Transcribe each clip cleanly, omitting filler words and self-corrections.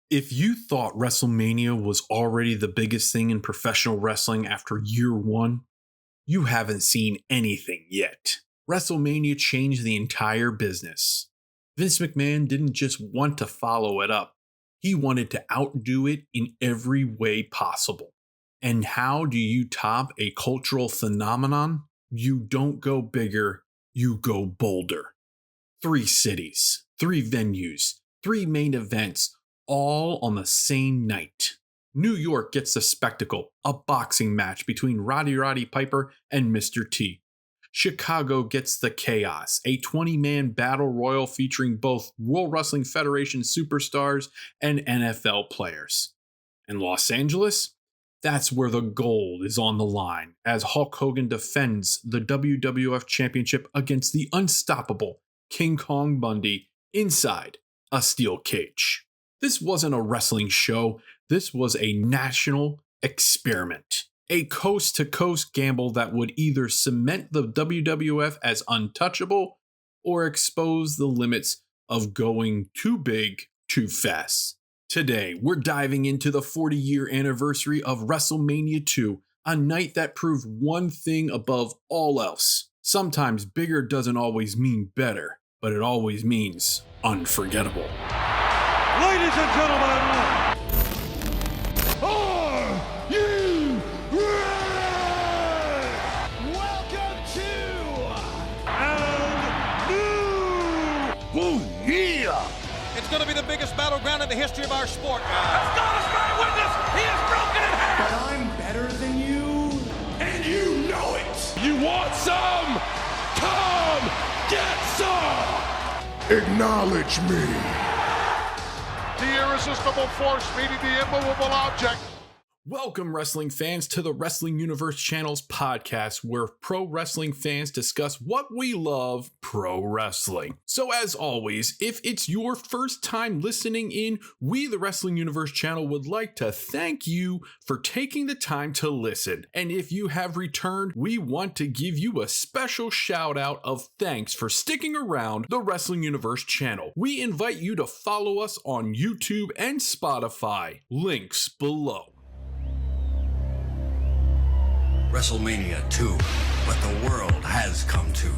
If you thought WrestleMania was already the biggest thing in professional wrestling after year one, you haven't seen anything yet. WrestleMania changed the entire business. Vince McMahon didn't just want to follow it up. He wanted to outdo it in every way possible. And how do you top a cultural phenomenon? You don't go bigger, you go bolder. 3 cities, 3 venues, 3 main events, all on the same night. New York gets the spectacle, a boxing match between Roddy Piper and Mr. T. Chicago gets the chaos, a 20-man battle royal featuring both World Wrestling Federation superstars and NFL players. And Los Angeles? That's where the gold is on the line, as Hulk Hogan defends the WWF Championship against the unstoppable King Kong Bundy inside a steel cage. This wasn't a wrestling show, this was a national experiment. A coast-to-coast gamble that would either cement the WWF as untouchable or expose the limits of going too big, too fast. Today, we're diving into the 40-year anniversary of WrestleMania 2, a night that proved one thing above all else. Sometimes bigger doesn't always mean better, but it always means unforgettable. Ladies and gentlemen, are you ready? Welcome to and new. Oh yeah! It's going to be the biggest battleground in the history of our sport. As God is my witness, he is broken in half. But I'm better than you, and you know it. You want some? Come get some. Acknowledge me. The irresistible force meeting the immovable object. Welcome, wrestling fans, to the Wrestling Universe Channel's podcast, where pro wrestling fans discuss what we love, pro wrestling. So as always, if it's your first time listening in, we, the Wrestling Universe Channel, would like to thank you for taking the time to listen. And if you have returned, we want to give you a special shout out of thanks for sticking around the Wrestling Universe Channel. We invite you to follow us on YouTube and Spotify. Links below. WrestleMania 2, what the world has come to.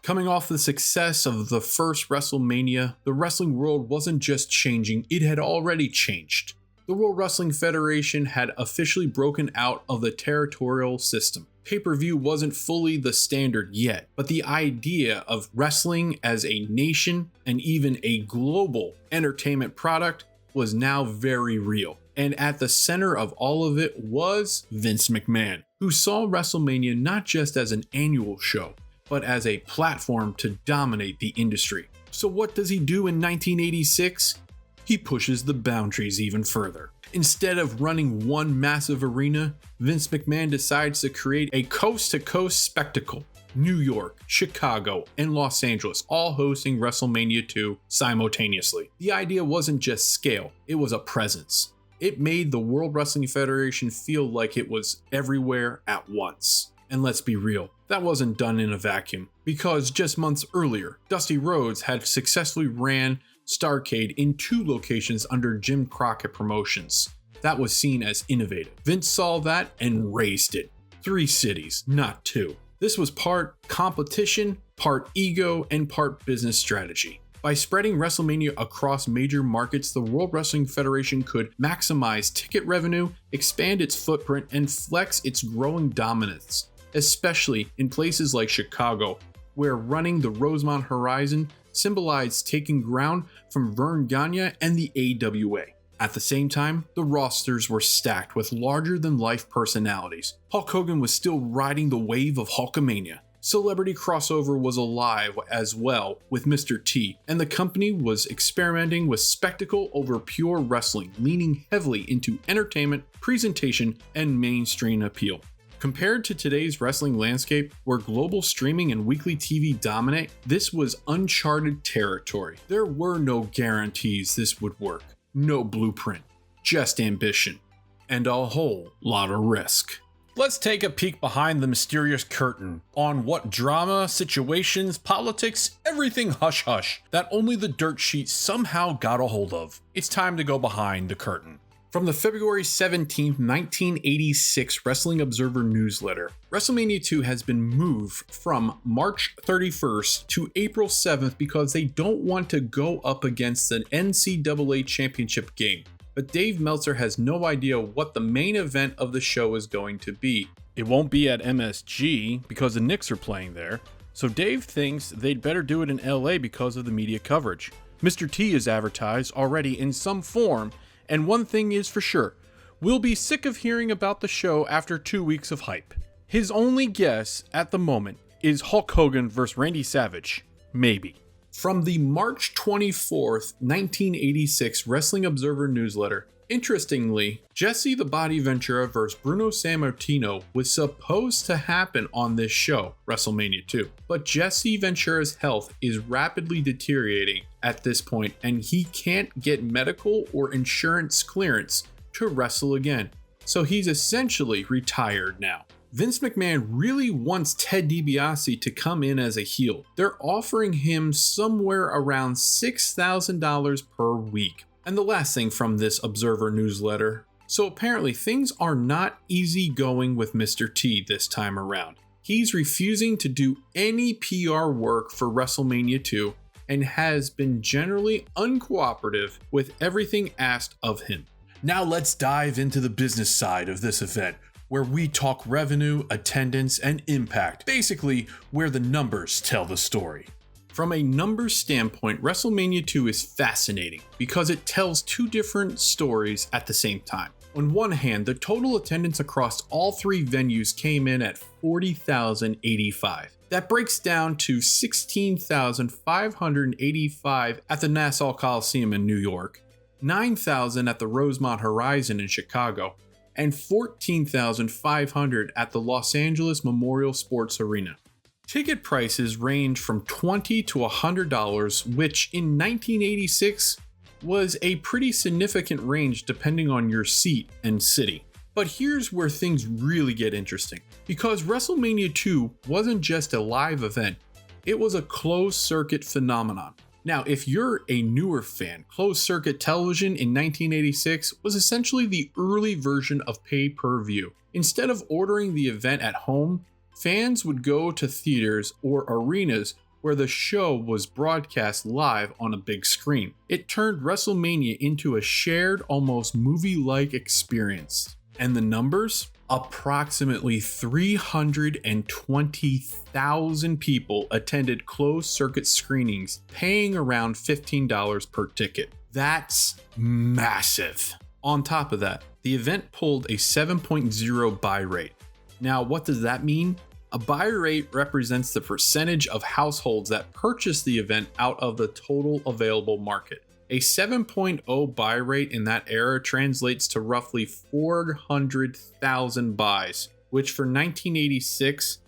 Coming off the success of the first WrestleMania, the wrestling world wasn't just changing, it had already changed. The World Wrestling Federation had officially broken out of the territorial system. Pay-per-view wasn't fully the standard yet, but the idea of wrestling as a nation and even a global entertainment product was now very real. And at the center of all of it was Vince McMahon, who saw WrestleMania not just as an annual show, but as a platform to dominate the industry. So what does he do in 1986? He pushes the boundaries even further. Instead of running one massive arena, Vince McMahon decides to create a coast-to-coast spectacle. New York, Chicago, and Los Angeles all hosting WrestleMania 2 simultaneously. The idea wasn't just scale, it was a presence. It made the World Wrestling Federation feel like it was everywhere at once. And let's be real, that wasn't done in a vacuum, because just months earlier, Dusty Rhodes had successfully ran Starrcade in 2 locations under Jim Crockett Promotions. That was seen as innovative. Vince saw that and raised it. 3 cities, not 2. This was part competition, part ego, and part business strategy. By spreading WrestleMania across major markets, the World Wrestling Federation could maximize ticket revenue, expand its footprint, and flex its growing dominance, especially in places like Chicago, where running the Rosemont Horizon symbolized taking ground from Verne Gagne and the AWA. At the same time, the rosters were stacked with larger-than-life personalities. Hulk Hogan was still riding the wave of Hulkamania. Celebrity crossover was alive as well with Mr. T, and the company was experimenting with spectacle over pure wrestling, leaning heavily into entertainment, presentation, and mainstream appeal. Compared to today's wrestling landscape, where global streaming and weekly TV dominate, this was uncharted territory. There were no guarantees this would work, no blueprint, just ambition. and a whole lot of risk. Let's take a peek behind the mysterious curtain on what drama, situations, politics, everything hush-hush that only the dirt sheet somehow got a hold of. It's time to go behind the curtain. From the February 17, 1986 Wrestling Observer newsletter, WrestleMania 2 has been moved from March 31st to April 7th because they don't want to go up against an NCAA championship game. But Dave Meltzer has no idea what the main event of the show is going to be. It won't be at MSG because the Knicks are playing there, so Dave thinks they'd better do it in LA because of the media coverage. Mr. T is advertised already in some form, and one thing is for sure, we'll be sick of hearing about the show after 2 weeks of hype. His only guess at the moment is Hulk Hogan vs. Randy Savage. Maybe. From the March 24th, 1986 Wrestling Observer newsletter, interestingly, Jesse the Body Ventura vs. Bruno Sammartino was supposed to happen on this show, WrestleMania 2. But Jesse Ventura's health is rapidly deteriorating at this point, and he can't get medical or insurance clearance to wrestle again. So he's essentially retired now. Vince McMahon really wants Ted DiBiase to come in as a heel. They're offering him somewhere around $6,000 per week. And the last thing from this Observer newsletter. So apparently things are not easy going with Mr. T this time around. He's refusing to do any PR work for WrestleMania 2 and has been generally uncooperative with everything asked of him. Now let's dive into the business side of this event, where we talk revenue, attendance, and impact, basically where the numbers tell the story. From a numbers standpoint, WrestleMania 2 is fascinating because it tells two different stories at the same time. On one hand, the total attendance across all three venues came in at 40,085. That breaks down to 16,585 at the Nassau Coliseum in New York, 9,000 at the Rosemont Horizon in Chicago, and 14,500 at the Los Angeles Memorial Sports Arena. Ticket prices range from $20 to $100, which in 1986 was a pretty significant range depending on your seat and city. But here's where things really get interesting, because WrestleMania 2 wasn't just a live event, it was a closed circuit phenomenon. Now, if you're a newer fan, closed circuit television in 1986 was essentially the early version of pay-per-view. Instead of ordering the event at home, fans would go to theaters or arenas where the show was broadcast live on a big screen. It turned WrestleMania into a shared, almost movie-like experience. And the numbers? Approximately 320,000 people attended closed circuit screenings, paying around $15 per ticket. That's massive. On top of that, the event pulled a 7.0 buy rate. Now, what does that mean? A buy rate represents the percentage of households that purchase the event out of the total available market. A 7.0 buy rate in that era translates to roughly 400,000 buys, which for 1986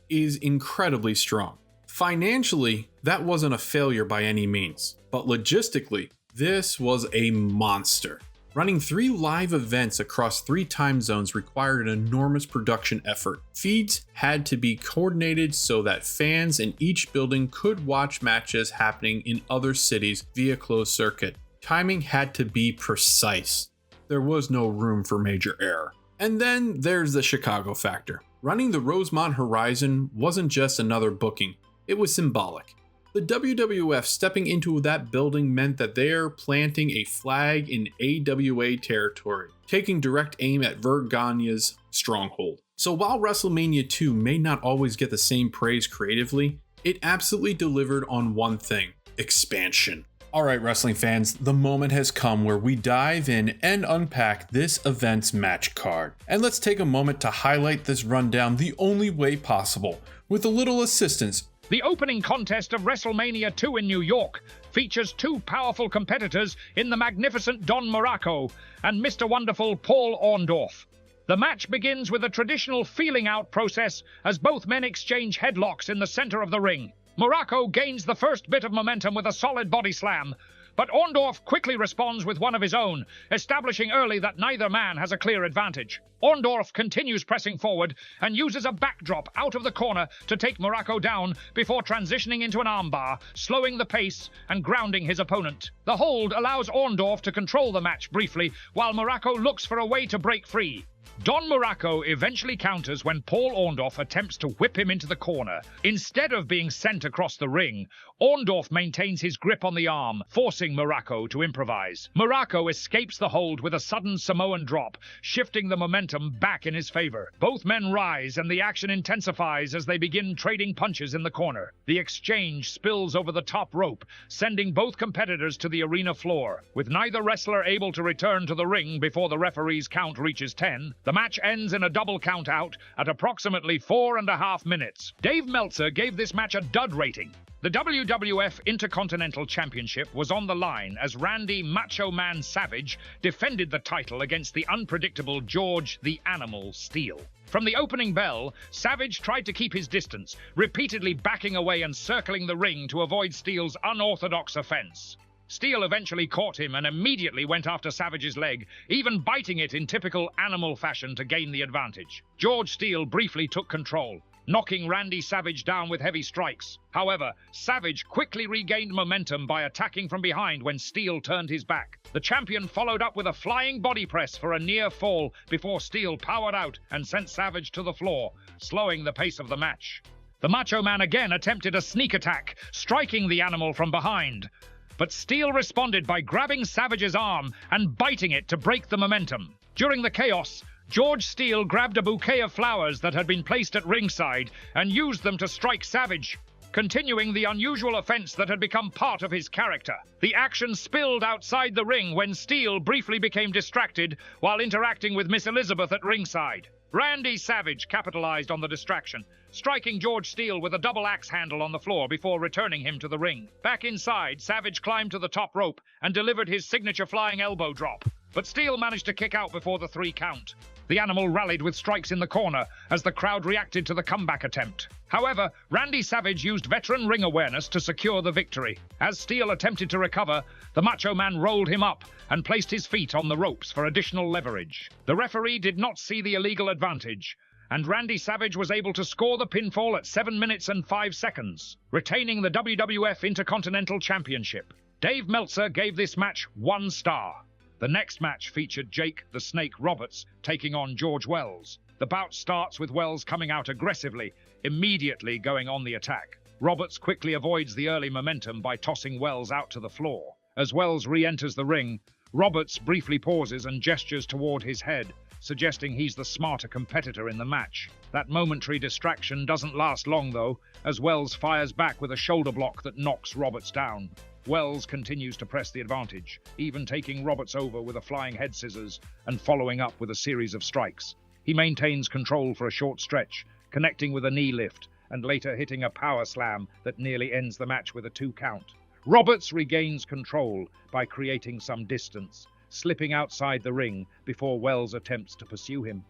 is incredibly strong. Financially, that wasn't a failure by any means, but logistically, this was a monster. Running 3 live events across 3 time zones required an enormous production effort. Feeds had to be coordinated so that fans in each building could watch matches happening in other cities via closed circuit. Timing had to be precise. There was no room for major error. And then there's the Chicago factor. Running the Rosemont Horizon wasn't just another booking, it was symbolic. The WWF stepping into that building meant that they're planting a flag in AWA territory, taking direct aim at Verne Gagne's stronghold. So while WrestleMania 2 may not always get the same praise creatively, it absolutely delivered on one thing: expansion. Alright wrestling fans, the moment has come where we dive in and unpack this event's match card. And let's take a moment to highlight this rundown the only way possible, with a little assistance. The opening contest of WrestleMania 2 in New York features 2 powerful competitors in the magnificent Don Muraco and Mr. Wonderful Paul Orndorff. The match begins with a traditional feeling out process as both men exchange headlocks in the center of the ring. Muraco gains the first bit of momentum with a solid body slam, But Orndorff quickly responds with one of his own, establishing early that neither man has a clear advantage. Orndorff continues pressing forward and uses a backdrop out of the corner to take Muraco down before transitioning into an armbar, slowing the pace and grounding his opponent. The hold allows Orndorff to control the match briefly while Muraco looks for a way to break free. Don Muraco eventually counters when Paul Orndorff attempts to whip him into the corner. Instead of being sent across the ring, Orndorff maintains his grip on the arm, forcing Muraco to improvise. Muraco escapes the hold with a sudden Samoan drop, shifting the momentum back in his favor. Both men rise and the action intensifies as they begin trading punches in the corner. The exchange spills over the top rope, sending both competitors to the arena floor. With neither wrestler able to return to the ring before the referee's count reaches 10, the match ends in a double count out at approximately 4.5 minutes. Dave Meltzer gave this match a dud rating. The WWF Intercontinental Championship was on the line as Randy Macho Man Savage defended the title against the unpredictable George the Animal Steele. From the opening bell, Savage tried to keep his distance, repeatedly backing away and circling the ring to avoid Steele's unorthodox offense. Steele eventually caught him and immediately went after Savage's leg, even biting it in typical animal fashion to gain the advantage. George Steele briefly took control, knocking Randy Savage down with heavy strikes. However, Savage quickly regained momentum by attacking from behind when Steele turned his back. The champion followed up with a flying body press for a near fall before Steele powered out and sent Savage to the floor, slowing the pace of the match. The Macho Man again attempted a sneak attack, striking the animal from behind. But Steele responded by grabbing Savage's arm and biting it to break the momentum. During the chaos, George Steele grabbed a bouquet of flowers that had been placed at ringside and used them to strike Savage, continuing the unusual offense that had become part of his character. The action spilled outside the ring when Steele briefly became distracted while interacting with Miss Elizabeth at ringside. Randy Savage capitalized on the distraction, striking George Steele with a double axe handle on the floor before returning him to the ring. Back inside, Savage climbed to the top rope and delivered his signature flying elbow drop. But Steele managed to kick out before the 3 count. The animal rallied with strikes in the corner as the crowd reacted to the comeback attempt. However, Randy Savage used veteran ring awareness to secure the victory. As Steele attempted to recover, the Macho Man rolled him up and placed his feet on the ropes for additional leverage. The referee did not see the illegal advantage, and Randy Savage was able to score the pinfall at 7 minutes and 5 seconds, retaining the WWF Intercontinental Championship. Dave Meltzer gave this match 1 star. The next match featured Jake the Snake Roberts taking on George Wells. The bout starts with Wells coming out aggressively, immediately going on the attack. Roberts quickly avoids the early momentum by tossing Wells out to the floor. As Wells re-enters the ring, Roberts briefly pauses and gestures toward his head, suggesting he's the smarter competitor in the match. That momentary distraction doesn't last long, though, as Wells fires back with a shoulder block that knocks Roberts down. Wells continues to press the advantage, even taking Roberts over with a flying head scissors and following up with a series of strikes. He maintains control for a short stretch, connecting with a knee lift and later hitting a power slam that nearly ends the match with a 2 count. Roberts regains control by creating some distance, slipping outside the ring before Wells attempts to pursue him.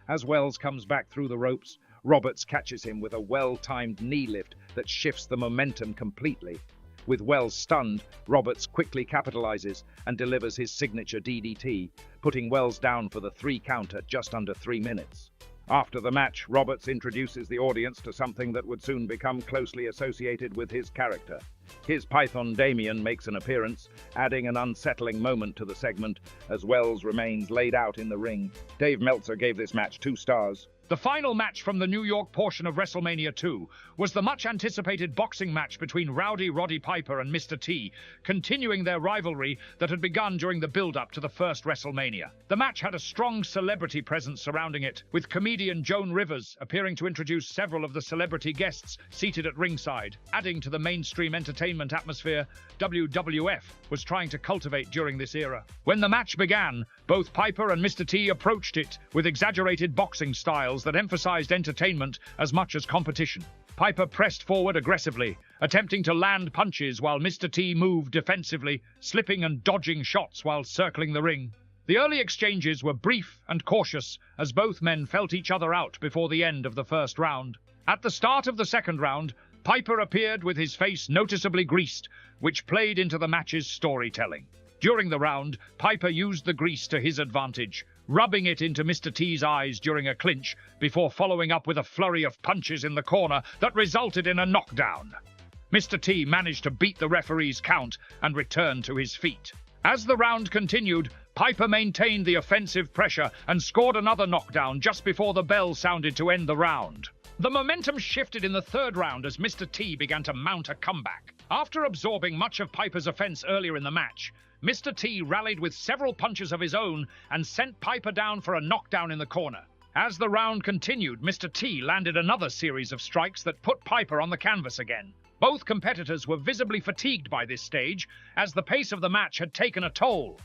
As Wells comes back through the ropes, Roberts catches him with a well-timed knee lift that shifts the momentum completely. With Wells stunned, Roberts quickly capitalizes and delivers his signature DDT, putting Wells down for the 3 count at just under 3 minutes. After the match, Roberts introduces the audience to something that would soon become closely associated with his character. His Python Damien makes an appearance, adding an unsettling moment to the segment as Wells remains laid out in the ring. Dave Meltzer gave this match 2 stars. The final match from the New York portion of WrestleMania 2 was the much-anticipated boxing match between Rowdy Roddy Piper and Mr. T, continuing their rivalry that had begun during the build-up to the first WrestleMania. The match had a strong celebrity presence surrounding it, with comedian Joan Rivers appearing to introduce several of the celebrity guests seated at ringside, adding to the mainstream entertainment atmosphere WWF was trying to cultivate during this era. When the match began, both Piper and Mr. T approached it with exaggerated boxing styles that emphasized entertainment as much as competition. Piper pressed forward aggressively, attempting to land punches while Mr. T moved defensively, slipping and dodging shots while circling the ring. The early exchanges were brief and cautious as both men felt each other out before the end of the first round. At the start of the second round, Piper appeared with his face noticeably greased, which played into the match's storytelling. During the round, Piper used the grease to his advantage, rubbing it into Mr. T's eyes during a clinch before following up with a flurry of punches in the corner that resulted in a knockdown. Mr. T managed to beat the referee's count and return to his feet. As the round continued, Piper maintained the offensive pressure and scored another knockdown just before the bell sounded to end the round. The momentum shifted in the third round as Mr. T began to mount a comeback. After absorbing much of Piper's offense earlier in the match, Mr. T rallied with several punches of his own and sent Piper down for a knockdown in the corner. As the round continued, Mr. T landed another series of strikes that put Piper on the canvas again. Both competitors were visibly fatigued by this stage, as the pace of the match had taken a toll.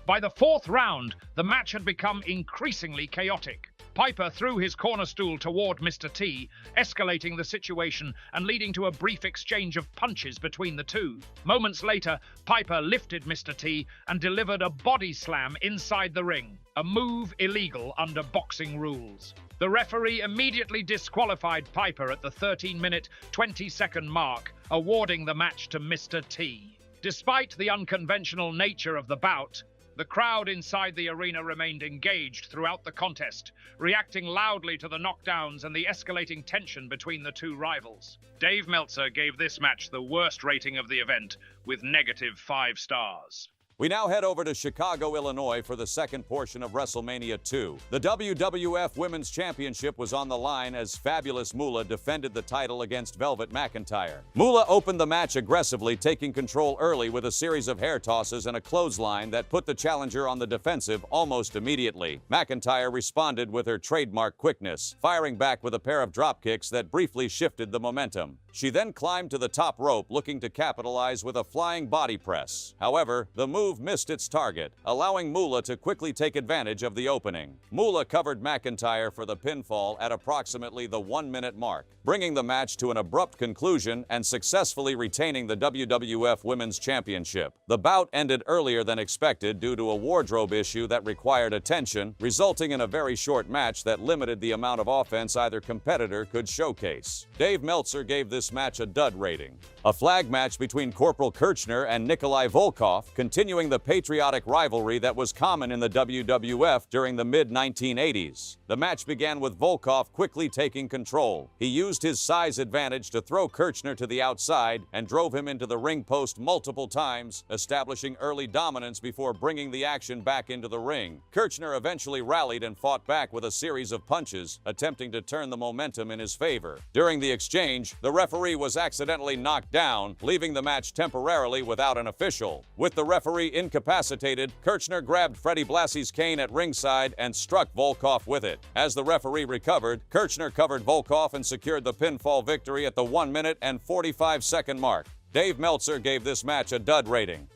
By the fourth round, the match had become increasingly chaotic. Piper threw his corner stool toward Mr. T, escalating the situation and leading to a brief exchange of punches between the two. Moments later, Piper lifted Mr. T and delivered a body slam inside the ring, a move illegal under boxing rules. The referee immediately disqualified Piper at the 13-minute, 20-second mark, awarding the match to Mr. T. Despite the unconventional nature of the bout, the crowd inside the arena remained engaged throughout the contest, reacting loudly to the knockdowns and the escalating tension between the two rivals. Dave Meltzer gave this match the worst rating of the event, with -5 stars. We now head over to Chicago, Illinois for the second portion of WrestleMania 2. The WWF Women's Championship was on the line as Fabulous Moolah defended the title against Velvet McIntyre. Moolah opened the match aggressively, taking control early with a series of hair tosses and a clothesline that put the challenger on the defensive almost immediately. McIntyre responded with her trademark quickness, firing back with a pair of dropkicks that briefly shifted the momentum. She then climbed to the top rope, looking to capitalize with a flying body press. However, the move missed its target, allowing Moolah to quickly take advantage of the opening. Moolah covered McIntyre for the pinfall at approximately the 1-minute mark, bringing the match to an abrupt conclusion and successfully retaining the WWF Women's Championship. The bout ended earlier than expected due to a wardrobe issue that required attention, resulting in a very short match that limited the amount of offense either competitor could showcase. Dave Meltzer gave this match a dud rating. A flag match between Corporal Kirchner and Nikolai Volkov, continuing the patriotic rivalry that was common in the WWF during the mid-1980s. The match began with Volkov quickly taking control. He used his size advantage to throw Kirchner to the outside and drove him into the ring post multiple times, establishing early dominance before bringing the action back into the ring. Kirchner eventually rallied and fought back with a series of punches, attempting to turn the momentum in his favor. During the exchange, the referee was accidentally knocked down, leaving the match temporarily without an official. With the referee incapacitated, Kirchner grabbed Freddie Blassie's cane at ringside and struck Volkov with it. As the referee recovered, Kirchner covered Volkov and secured the pinfall victory at the 1-minute and 45-second mark. Dave Meltzer gave this match a dud rating.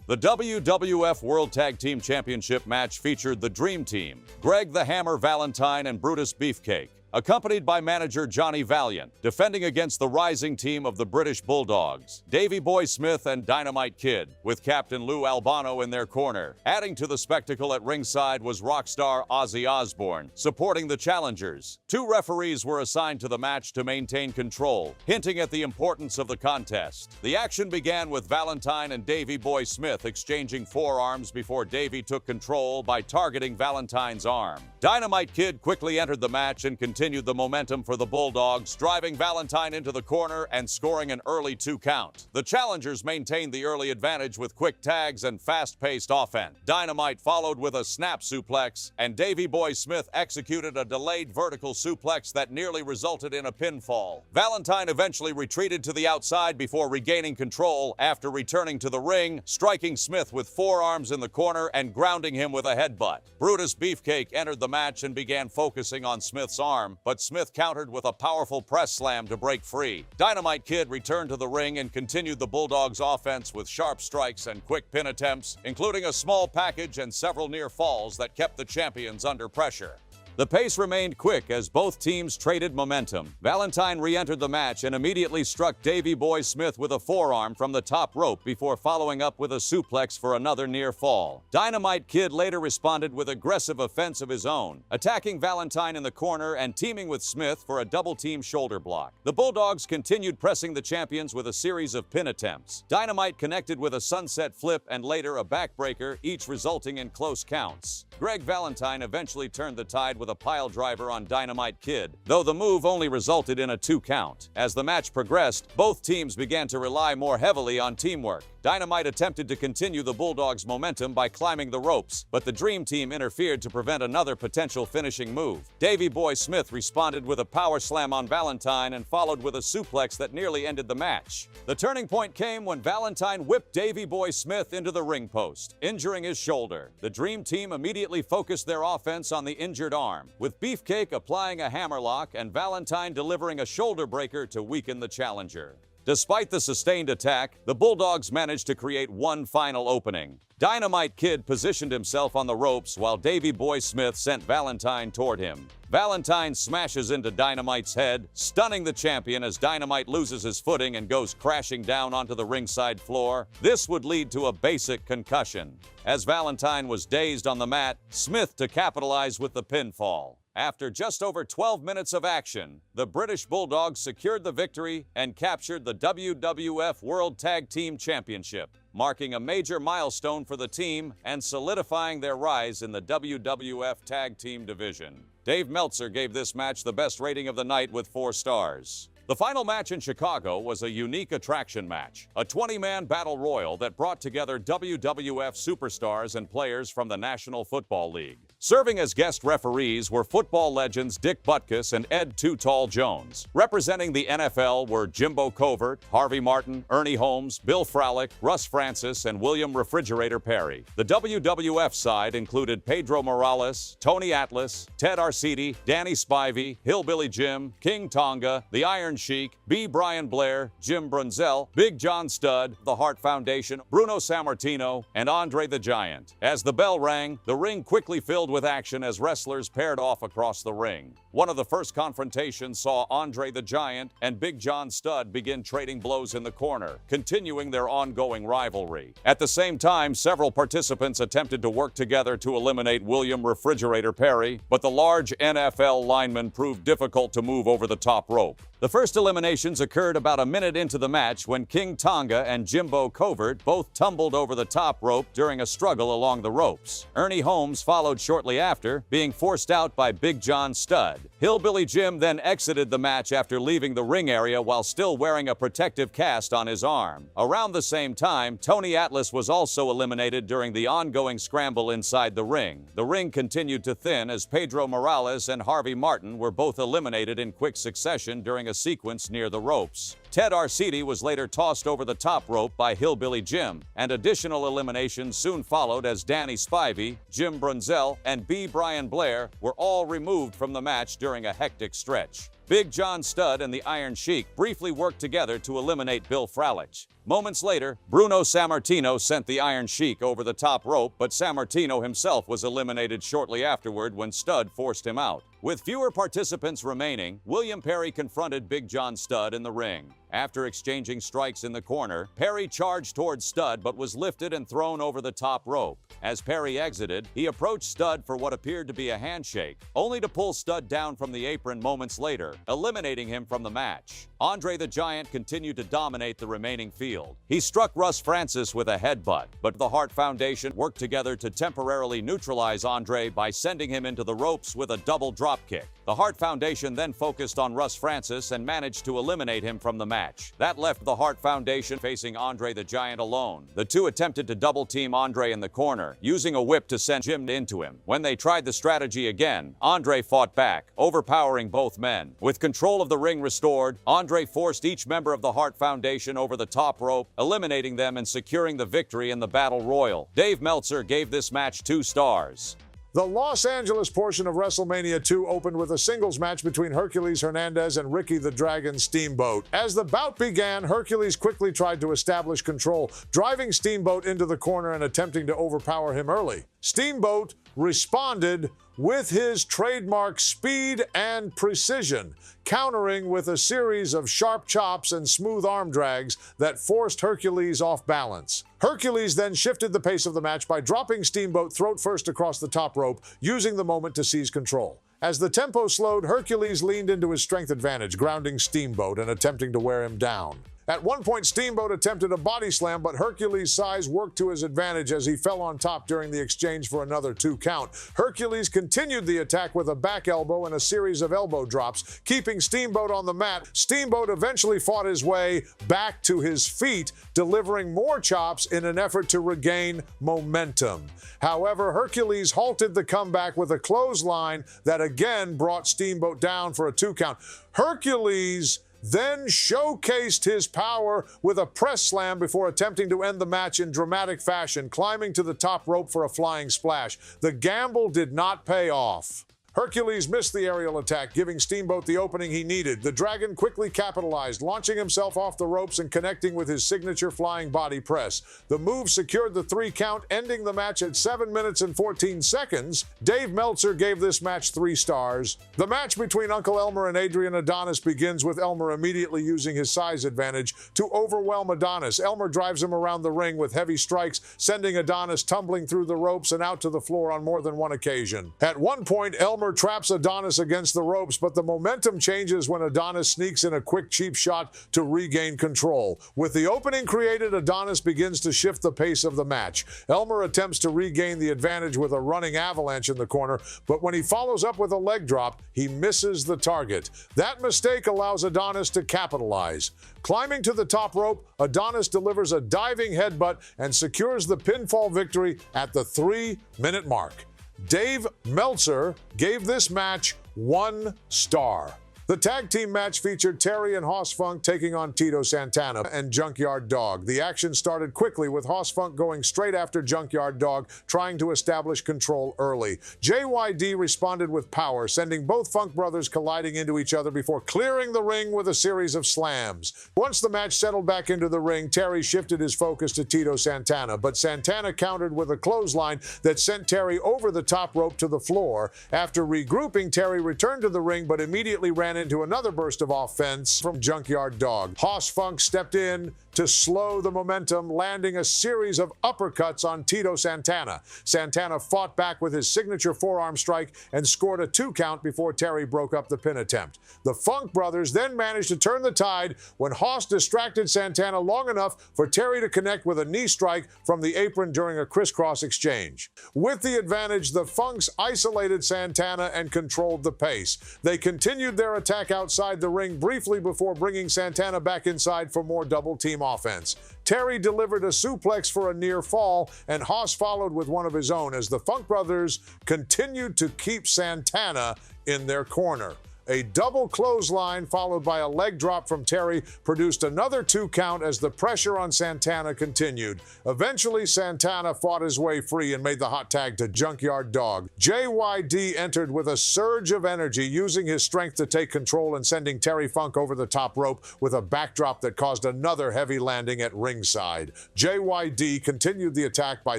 The WWF World Tag Team Championship match featured the Dream Team, Greg the Hammer Valentine and Brutus Beefcake, accompanied by manager Johnny Valiant, defending against the rising team of the British Bulldogs, Davey Boy Smith and Dynamite Kid, with Captain Lou Albano in their corner. Adding to the spectacle at ringside was rock star Ozzy Osbourne, supporting the challengers. 2 referees were assigned to the match to maintain control, hinting at the importance of the contest. The action began with Valentine and Davey Boy Smith exchanging forearms before Davey took control by targeting Valentine's arm. Dynamite Kid quickly entered the match and continued the momentum for the Bulldogs, driving Valentine into the corner and scoring an early 2 count. The challengers maintained the early advantage with quick tags and fast-paced offense. Dynamite followed with a snap suplex, and Davey Boy Smith executed a delayed vertical suplex that nearly resulted in a pinfall. Valentine eventually retreated to the outside before regaining control after returning to the ring, striking Smith with forearms in the corner and grounding him with a headbutt. Brutus Beefcake entered the match and began focusing on Smith's arm, but Smith countered with a powerful press slam to break free. Dynamite Kid returned to the ring and continued the Bulldogs' offense with sharp strikes and quick pin attempts, including a small package and several near falls that kept the champions under pressure. The pace remained quick as both teams traded momentum. Valentine re-entered the match and immediately struck Davey Boy Smith with a forearm from the top rope before following up with a suplex for another near fall. Dynamite Kid later responded with aggressive offense of his own, attacking Valentine in the corner and teaming with Smith for a double-team shoulder block. The Bulldogs continued pressing the champions with a series of pin attempts. Dynamite connected with a sunset flip and later a backbreaker, each resulting in close counts. Greg Valentine eventually turned the tide with a pile driver on Dynamite Kid, though the move only resulted in a 2 count. As the match progressed, both teams began to rely more heavily on teamwork. Dynamite attempted to continue the Bulldogs' momentum by climbing the ropes, but the Dream Team interfered to prevent another potential finishing move. Davey Boy Smith responded with a power slam on Valentine and followed with a suplex that nearly ended the match. The turning point came when Valentine whipped Davey Boy Smith into the ring post, injuring his shoulder. The Dream Team immediately focused their offense on the injured arm, with Beefcake applying a hammerlock and Valentine delivering a shoulder breaker to weaken the challenger. Despite the sustained attack, the Bulldogs managed to create one final opening. Dynamite Kid positioned himself on the ropes while Davey Boy Smith sent Valentine toward him. Valentine smashes into Dynamite's head, stunning the champion as Dynamite loses his footing and goes crashing down onto the ringside floor. This would lead to a basic concussion. As Valentine was dazed on the mat, Smith to capitalize with the pinfall. After just over 12 minutes of action, the British Bulldogs secured the victory and captured the WWF World Tag Team Championship, marking a major milestone for the team and solidifying their rise in the WWF Tag Team division. Dave Meltzer gave this match the best rating of the night with 4 stars. The final match in Chicago was a unique attraction match, a 20-man battle royal that brought together WWF superstars and players from the National Football League. Serving as guest referees were football legends Dick Butkus and Ed Too Tall Jones. Representing the NFL were Jimbo Covert, Harvey Martin, Ernie Holmes, Bill Fralick, Russ Francis, and William Refrigerator Perry. The WWF side included Pedro Morales, Tony Atlas, Ted Arcidi, Danny Spivey, Hillbilly Jim, King Tonga, the Iron Sheik, B. Brian Blair, Jim Brunzell, Big John Studd, the Hart Foundation, Bruno Sammartino, and Andre the Giant. As the bell rang, the ring quickly filled with action as wrestlers paired off across the ring. One of the first confrontations saw Andre the Giant and Big John Studd begin trading blows in the corner, continuing their ongoing rivalry. At the same time, several participants attempted to work together to eliminate William Refrigerator Perry, but the large NFL lineman proved difficult to move over the top rope. The first eliminations occurred about a minute into the match when King Tonga and Jimbo Covert both tumbled over the top rope during a struggle along the ropes. Ernie Holmes followed shortly after, being forced out by Big John Studd. Hillbilly Jim then exited the match after leaving the ring area while still wearing a protective cast on his arm. Around the same time, Tony Atlas was also eliminated during the ongoing scramble inside the ring. The ring continued to thin as Pedro Morales and Harvey Martin were both eliminated in quick succession during a sequence near the ropes. Ted Arcidi was later tossed over the top rope by Hillbilly Jim, and additional eliminations soon followed as Danny Spivey, Jim Brunzell, and B. Brian Blair were all removed from the match during a hectic stretch. Big John Studd and the Iron Sheik briefly worked together to eliminate Bill Fralick. Moments later, Bruno Sammartino sent the Iron Sheik over the top rope, but Sammartino himself was eliminated shortly afterward when Studd forced him out. With fewer participants remaining, William Perry confronted Big John Studd in the ring. After exchanging strikes in the corner, Perry charged towards Studd but was lifted and thrown over the top rope. As Perry exited, he approached Studd for what appeared to be a handshake, only to pull Studd down from the apron moments later, eliminating him from the match. Andre the Giant continued to dominate the remaining field. He struck Russ Francis with a headbutt, but the Hart Foundation worked together to temporarily neutralize Andre by sending him into the ropes with a double dropkick. The Hart Foundation then focused on Russ Francis and managed to eliminate him from the match. That left the Hart Foundation facing Andre the Giant alone. The two attempted to double-team Andre in the corner, using a whip to send Jim into him. When they tried the strategy again, Andre fought back, overpowering both men. With control of the ring restored, Andre forced each member of the Hart Foundation over the top rope, eliminating them and securing the victory in the Battle Royal. Dave Meltzer gave this match 2 stars. The Los Angeles portion of WrestleMania 2 opened with a singles match between Hercules Hernandez and Ricky the Dragon Steamboat. As the bout began, Hercules quickly tried to establish control, driving Steamboat into the corner and attempting to overpower him early. Steamboat responded with his trademark speed and precision, countering with a series of sharp chops and smooth arm drags that forced Hercules off balance. Hercules then shifted the pace of the match by dropping Steamboat throat first across the top rope, using the moment to seize control. As the tempo slowed, Hercules leaned into his strength advantage, grounding Steamboat and attempting to wear him down. At one point, Steamboat attempted a body slam, but Hercules' size worked to his advantage as he fell on top during the exchange for another 2 count. Hercules continued the attack with a back elbow and a series of elbow drops, keeping Steamboat on the mat. Steamboat eventually fought his way back to his feet, delivering more chops in an effort to regain momentum. However, Hercules halted the comeback with a clothesline that again brought Steamboat down for a 2 count. Hercules then showcased his power with a press slam before attempting to end the match in dramatic fashion, climbing to the top rope for a flying splash. The gamble did not pay off. Hercules missed the aerial attack, giving Steamboat the opening he needed. The Dragon quickly capitalized, launching himself off the ropes and connecting with his signature flying body press. The move secured the 3 count, ending the match at 7 minutes and 14 seconds. Dave Meltzer gave this match 3 stars. The match between Uncle Elmer and Adrian Adonis begins with Elmer immediately using his size advantage to overwhelm Adonis. Elmer drives him around the ring with heavy strikes, sending Adonis tumbling through the ropes and out to the floor on more than one occasion. At one point, Elmer traps Adonis against the ropes, but the momentum changes when Adonis sneaks in a quick cheap shot to regain control. With the opening created, Adonis begins to shift the pace of the match. Elmer attempts to regain the advantage with a running avalanche in the corner, but when he follows up with a leg drop, he misses the target. That mistake allows Adonis to capitalize. Climbing to the top rope, Adonis delivers a diving headbutt and secures the pinfall victory at the 3-minute mark. Dave Meltzer gave this match 1 star. The tag team match featured Terry and Hoss Funk taking on Tito Santana and Junkyard Dog. The action started quickly with Hoss Funk going straight after Junkyard Dog, trying to establish control early. JYD responded with power, sending both Funk brothers colliding into each other before clearing the ring with a series of slams. Once the match settled back into the ring, Terry shifted his focus to Tito Santana, but Santana countered with a clothesline that sent Terry over the top rope to the floor. After regrouping, Terry returned to the ring but immediately ran into another burst of offense from Junkyard Dog. Hoss Funk stepped in to slow the momentum, landing a series of uppercuts on Tito Santana. Santana fought back with his signature forearm strike and scored a 2 count before Terry broke up the pin attempt. The Funk brothers then managed to turn the tide when Hoss distracted Santana long enough for Terry to connect with a knee strike from the apron during a crisscross exchange. With the advantage, the Funks isolated Santana and controlled the pace. They continued their attack outside the ring briefly before bringing Santana back inside for more double team offense. Terry delivered a suplex for a near fall, and Hoss followed with one of his own as the Funk brothers continued to keep Santana in their corner. A double clothesline followed by a leg drop from Terry produced another 2 count as the pressure on Santana continued. Eventually, Santana fought his way free and made the hot tag to Junkyard Dog. JYD entered with a surge of energy, using his strength to take control and sending Terry Funk over the top rope with a backdrop that caused another heavy landing at ringside. JYD continued the attack by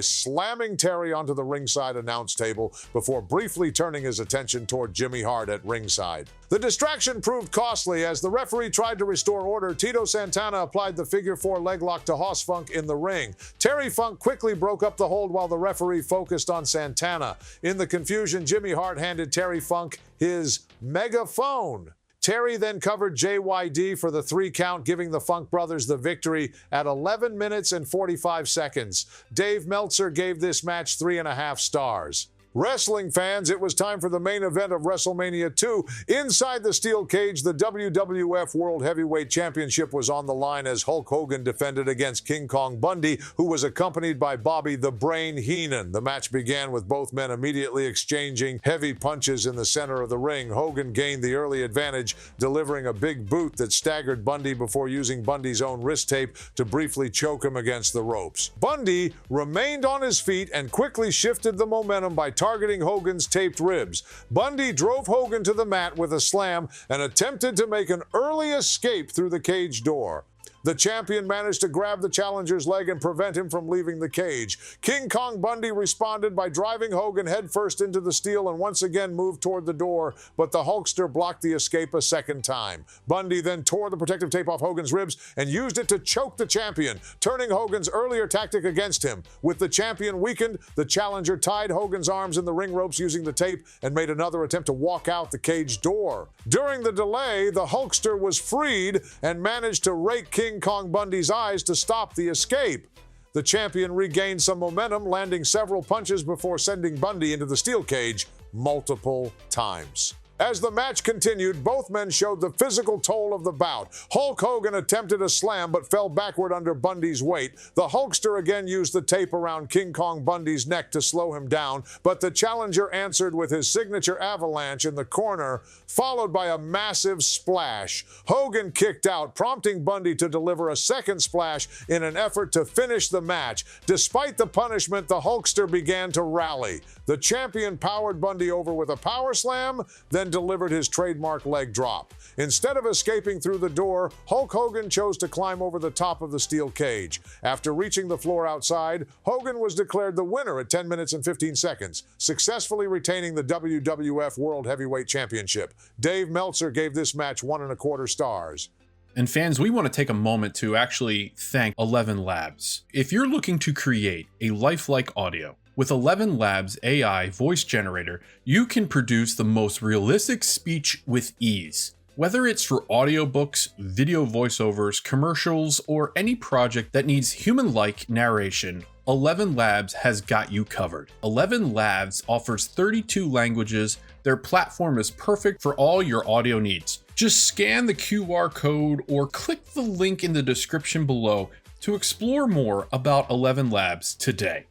slamming Terry onto the ringside announce table before briefly turning his attention toward Jimmy Hart at ringside. The distraction proved costly as the referee tried to restore order. Tito Santana applied the figure 4 leg lock to Hoss Funk in the ring. Terry Funk quickly broke up the hold while the referee focused on Santana. In the confusion, Jimmy Hart handed Terry Funk his megaphone. Terry then covered JYD for the 3 count, giving the Funk brothers the victory at 11 minutes and 45 seconds. Dave Meltzer gave this match 3.5 stars. Wrestling fans, it was time for the main event of WrestleMania 2. Inside the steel cage, the WWF World Heavyweight Championship was on the line as Hulk Hogan defended against King Kong Bundy, who was accompanied by Bobby the Brain Heenan. The match began with both men immediately exchanging heavy punches in the center of the ring. Hogan gained the early advantage, delivering a big boot that staggered Bundy before using Bundy's own wrist tape to briefly choke him against the ropes. Bundy remained on his feet and quickly shifted the momentum by targeting Hogan's taped ribs. Bundy drove Hogan to the mat with a slam and attempted to make an early escape through the cage door. The champion managed to grab the challenger's leg and prevent him from leaving the cage. King Kong Bundy responded by driving Hogan headfirst into the steel and once again moved toward the door, but the Hulkster blocked the escape a second time. Bundy then tore the protective tape off Hogan's ribs and used it to choke the champion, turning Hogan's earlier tactic against him. With the champion weakened, the challenger tied Hogan's arms in the ring ropes using the tape and made another attempt to walk out the cage door. During the delay, the Hulkster was freed and managed to rake King Kong Bundy's eyes to stop the escape. The champion regained some momentum, landing several punches before sending Bundy into the steel cage multiple times. As the match continued, both men showed the physical toll of the bout. Hulk Hogan attempted a slam but fell backward under Bundy's weight. The Hulkster again used the tape around King Kong Bundy's neck to slow him down, but the challenger answered with his signature avalanche in the corner, followed by a massive splash. Hogan kicked out, prompting Bundy to deliver a second splash in an effort to finish the match. Despite the punishment, the Hulkster began to rally. The champion powered Bundy over with a power slam, then delivered his trademark leg drop. Instead of escaping through the door, Hulk Hogan chose to climb over the top of the steel cage. After reaching the floor outside, Hogan was declared the winner at 10 minutes and 15 seconds, successfully retaining the WWF World Heavyweight Championship. Dave Meltzer gave this match 1.25 stars. And fans, we want to take a moment to actually thank ELEVENLABS. If you're looking to create a lifelike audio, with ELEVENLABS AI voice generator, you can produce the most realistic speech with ease. Whether it's for audiobooks, video voiceovers, commercials, or any project that needs human-like narration, ELEVENLABS has got you covered. ELEVENLABS offers 32 languages. Their platform is perfect for all your audio needs. Just scan the QR code or click the link in the description below to explore more about ELEVENLABS today.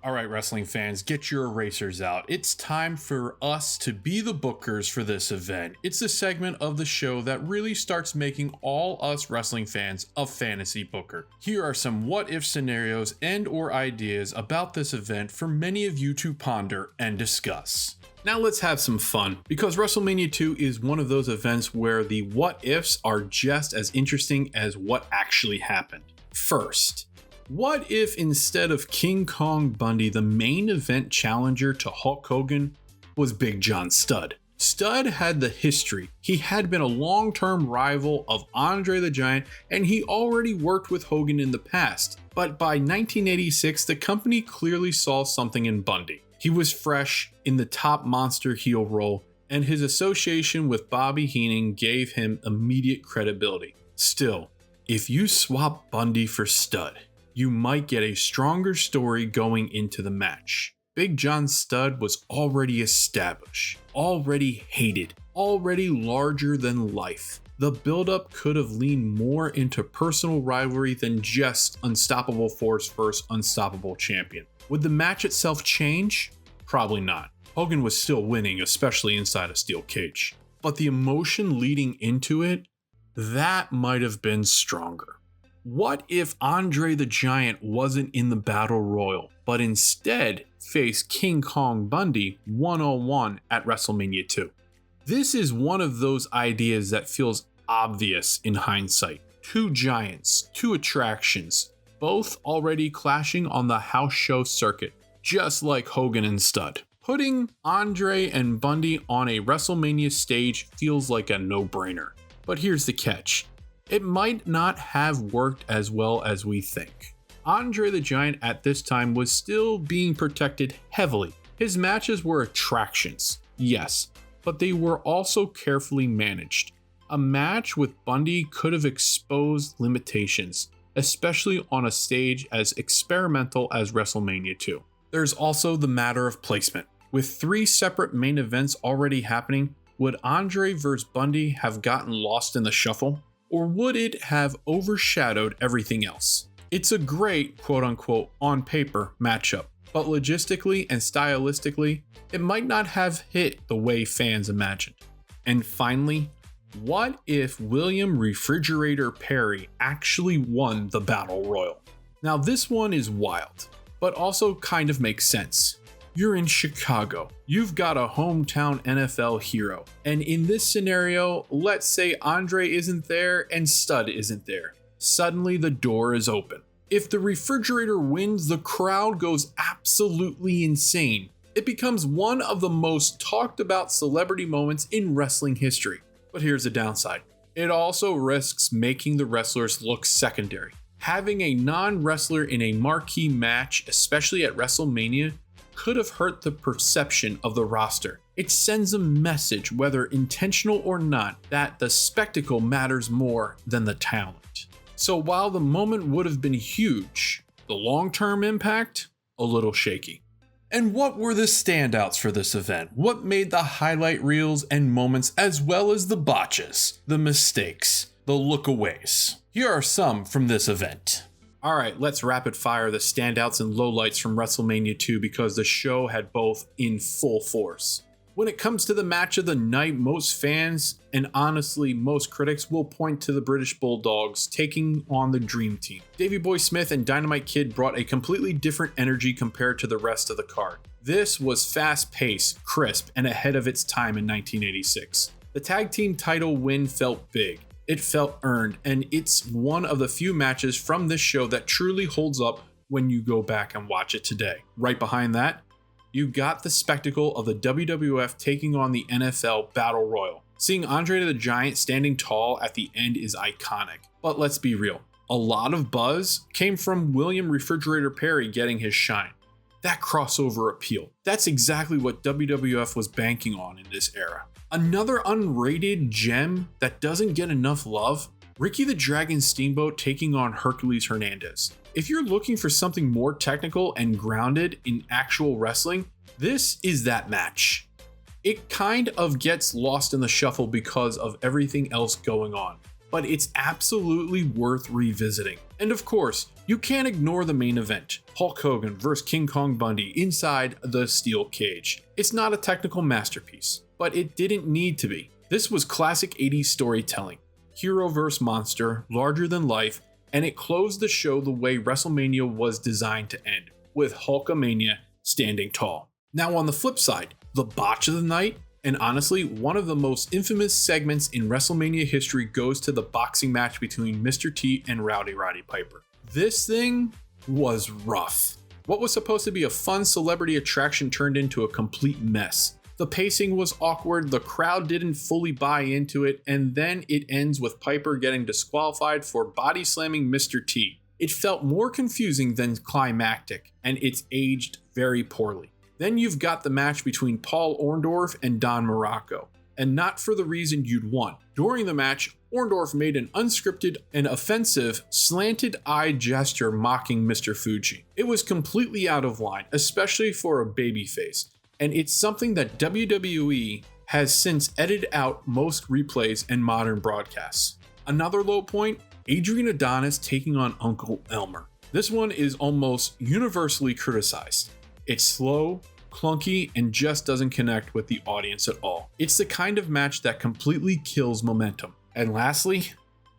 All right, wrestling fans, get your erasers out. It's time for us to be the bookers for this event. It's a segment of the show that really starts making all us wrestling fans a fantasy booker. Here are some what-if scenarios and/or ideas about this event for many of you to ponder and discuss. Now let's have some fun, because WrestleMania 2 is one of those events where the what-ifs are just as interesting as what actually happened. First, what if instead of King Kong Bundy, the main event challenger to Hulk Hogan was Big John Studd? Studd had the history. He had been a long-term rival of Andre the Giant, and he already worked with Hogan in the past. But by 1986, the company clearly saw something in Bundy. He was fresh in the top monster heel role, and his association with Bobby Heenan gave him immediate credibility. Still, if you swap Bundy for Studd, you might get a stronger story going into the match. Big John Studd was already established, already hated, already larger than life. The buildup could have leaned more into personal rivalry than just Unstoppable Force versus Unstoppable Champion. Would the match itself change? Probably not. Hogan was still winning, especially inside a steel cage. But the emotion leading into it, that might have been stronger. What if Andre the Giant wasn't in the Battle Royal, but instead faced King Kong Bundy one-on-one at WrestleMania 2? This is one of those ideas that feels obvious in hindsight. Two giants, two attractions, both already clashing on the house show circuit, just like Hogan and Studd. Putting Andre and Bundy on a WrestleMania stage feels like a no-brainer. But here's the catch. It might not have worked as well as we think. Andre the Giant at this time was still being protected heavily. His matches were attractions, yes, but they were also carefully managed. A match with Bundy could have exposed limitations, especially on a stage as experimental as WrestleMania 2. There's also the matter of placement. With 3 separate main events already happening, would Andre vs. Bundy have gotten lost in the shuffle? Or would it have overshadowed everything else? It's a great, quote-unquote, on paper matchup, but logistically and stylistically, it might not have hit the way fans imagined. And finally, what if William Refrigerator Perry actually won the Battle Royal? Now this one is wild, but also kind of makes sense. You're in Chicago. You've got a hometown NFL hero. And in this scenario, let's say Andre isn't there and Studd isn't there. Suddenly the door is open. If the refrigerator wins, the crowd goes absolutely insane. It becomes one of the most talked about celebrity moments in wrestling history. But here's the downside. It also risks making the wrestlers look secondary. Having a non-wrestler in a marquee match, especially at WrestleMania, could have hurt the perception of the roster. It sends a message, whether intentional or not, that the spectacle matters more than the talent. So while the moment would have been huge, the long-term impact, a little shaky. And what were the standouts for this event? What made the highlight reels and moments, as well as the botches, the mistakes, the lookaways? Here are some from this event. Alright, let's rapid fire the standouts and lowlights from WrestleMania 2 because the show had both in full force. When it comes to the match of the night, most fans, and honestly most critics, will point to the British Bulldogs taking on the Dream Team. Davey Boy Smith and Dynamite Kid brought a completely different energy compared to the rest of the card. This was fast-paced, crisp, and ahead of its time in 1986. The tag team title win felt big. It felt earned, and it's one of the few matches from this show that truly holds up when you go back and watch it today. Right behind that, you got the spectacle of the WWF taking on the NFL Battle Royal. Seeing Andre the Giant standing tall at the end is iconic. But let's be real, a lot of buzz came from William Refrigerator Perry getting his shine. That crossover appeal, that's exactly what WWF was banking on in this era. Another unrated gem that doesn't get enough love, Ricky the Dragon Steamboat taking on Hercules Hernandez. If you're looking for something more technical and grounded in actual wrestling, this is that match. It kind of gets lost in the shuffle because of everything else going on, but it's absolutely worth revisiting. And of course, you can't ignore the main event, Hulk Hogan vs. King Kong Bundy inside the steel cage. It's not a technical masterpiece, but it didn't need to be. This was classic 80s storytelling. Hero vs. monster, larger than life, and it closed the show the way WrestleMania was designed to end, with Hulkamania standing tall. Now on the flip side, the botch of the night, and honestly one of the most infamous segments in WrestleMania history, goes to the boxing match between Mr. T and Rowdy Roddy Piper. This thing was rough. What was supposed to be a fun celebrity attraction turned into a complete mess. The pacing was awkward, the crowd didn't fully buy into it, and then it ends with Piper getting disqualified for body slamming Mr. T. It felt more confusing than climactic, and it's aged very poorly. Then you've got the match between Paul Orndorff and Don Morocco, and not for the reason you'd want. During the match, Orndorff made an unscripted and offensive slanted eye gesture mocking Mr. Fuji. It was completely out of line, especially for a babyface. And it's something that WWE has since edited out most replays and modern broadcasts. Another low point, Adrian Adonis taking on Uncle Elmer. This one is almost universally criticized. It's slow, clunky, and just doesn't connect with the audience at all. It's the kind of match that completely kills momentum. And lastly,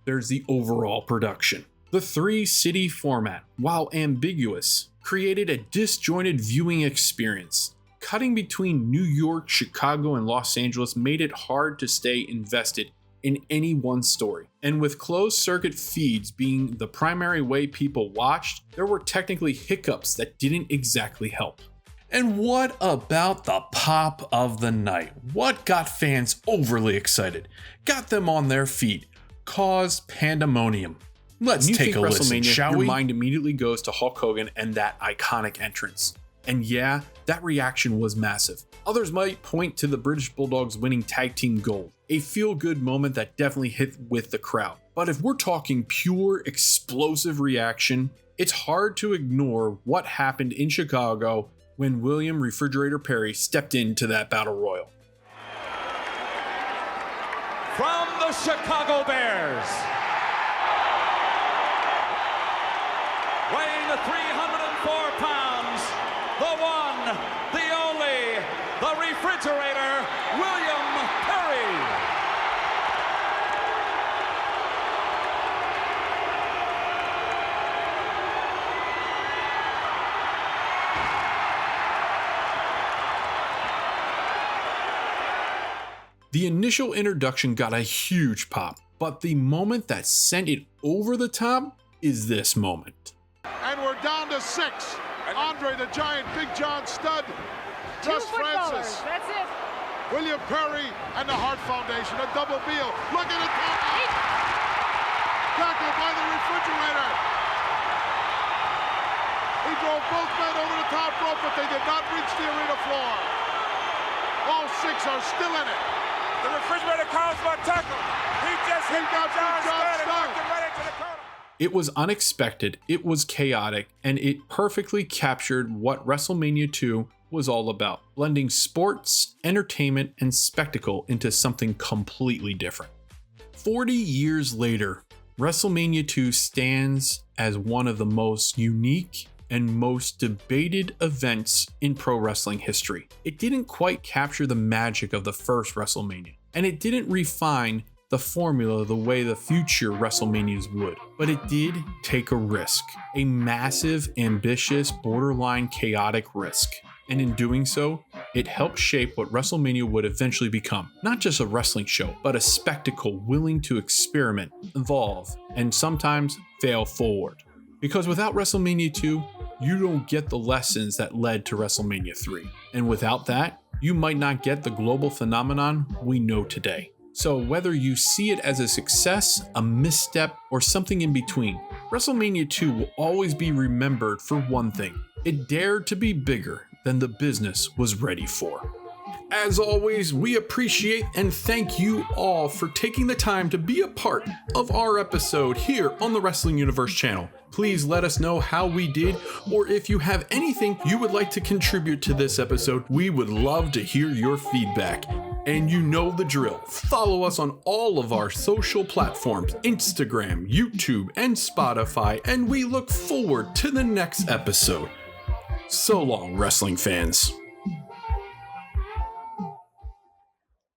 there's the overall production. The 3-city format, while ambiguous, created a disjointed viewing experience. Cutting between New York, Chicago, and Los Angeles made it hard to stay invested in any one story. And with closed circuit feeds being the primary way people watched, there were technically hiccups that didn't exactly help. And what about the pop of the night? What got fans overly excited? Got them on their feet? Caused pandemonium? Let's take a listen, shall we? Your mind immediately goes to Hulk Hogan and that iconic entrance. And yeah, that reaction was massive. Others might point to the British Bulldogs winning tag team gold, a feel-good moment that definitely hit with the crowd. But if we're talking pure explosive reaction, it's hard to ignore what happened in Chicago when William Refrigerator Perry stepped into that battle royal. From the Chicago Bears, weighing 304 pounds, the one, the only, the Refrigerator, William Perry. The initial introduction got a huge pop. But the moment that sent it over the top is this moment. And we're down to 6. Andre the Giant, Big John Studd, Gus Francis. That's it. William Perry and the Hart Foundation, a double bill. Look at it. Tackled by the refrigerator. He drove both men over the top rope, but they did not reach the arena floor. All 6 are still in it. The refrigerator calls for a tackle. He got John Studd and knocked him right into the corner. It was unexpected, it was chaotic, and it perfectly captured what WrestleMania 2 was all about, blending sports, entertainment, and spectacle into something completely different. 40 years later, WrestleMania 2 stands as one of the most unique and most debated events in pro wrestling history. It didn't quite capture the magic of the first WrestleMania, and it didn't refine the formula the way the future WrestleManias would, but it did take a risk, a massive, ambitious, borderline chaotic risk. And in doing so, it helped shape what WrestleMania would eventually become. Not just a wrestling show, but a spectacle willing to experiment, evolve, and sometimes fail forward. Because without WrestleMania 2, you don't get the lessons that led to WrestleMania 3. And without that, you might not get the global phenomenon we know today. So whether you see it as a success, a misstep, or something in between, WrestleMania 2 will always be remembered for one thing. It dared to be bigger than the business was ready for. As always, we appreciate and thank you all for taking the time to be a part of our episode here on the Wrestling Universe channel. Please let us know how we did, or if you have anything you would like to contribute to this episode, we would love to hear your feedback. And you know the drill. Follow us on all of our social platforms, Instagram, YouTube, and Spotify, and we look forward to the next episode. So long, wrestling fans.